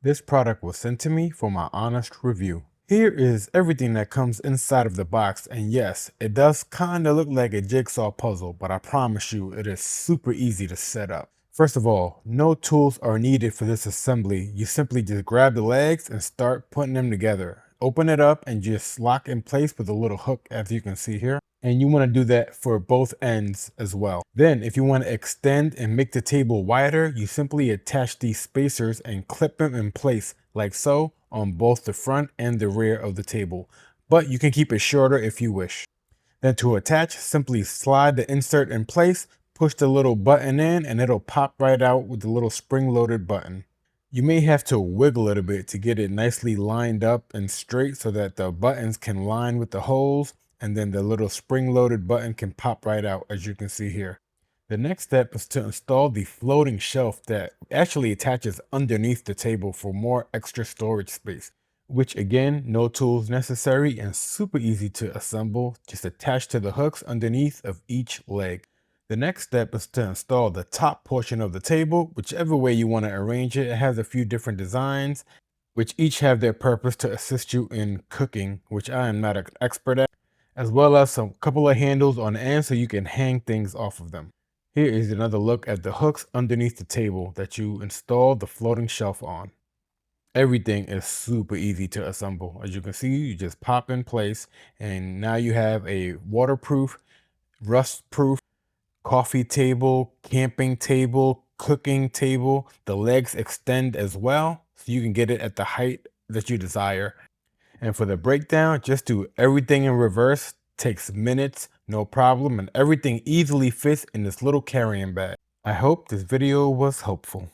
This product was sent to me for my honest review. Here is everything that comes inside of the box, and yes, it does kind of look like a jigsaw puzzle, but I promise you it is super easy to set up. First of all, no tools are needed for this assembly. You simply just grab the legs and start putting them together. Open it up and just lock in place with a little hook, as you can see here. And you want to do that for both ends as well. Then if you want to extend and make the table wider, you simply attach these spacers and clip them in place like so on both the front and the rear of the table. But you can keep it shorter if you wish. Then to attach, simply slide the insert in place, push the little button in, and it'll pop right out with the little spring-loaded button. You may have to wiggle it a bit to get it nicely lined up and straight so that the buttons can line with the holes, and then the little spring-loaded button can pop right out, as you can see here. The next step is to install the floating shelf that actually attaches underneath the table for more extra storage space, which again, no tools necessary and super easy to assemble. Just attach to the hooks underneath of each leg. The next step is to install the top portion of the table, whichever way you want to arrange it. It has a few different designs, which each have their purpose to assist you in cooking, which I am not an expert at, as well as some couple of handles on the end so you can hang things off of them. Here is another look at the hooks underneath the table that you install the floating shelf on. Everything is super easy to assemble. As you can see, you just pop in place and now you have a waterproof, rust-proof coffee table, camping table, cooking table. The legs extend as well, so you can get it at the height that you desire. And for the breakdown, just do everything in reverse. Takes minutes, no problem, and everything easily fits in this little carrying bag. I hope this video was helpful.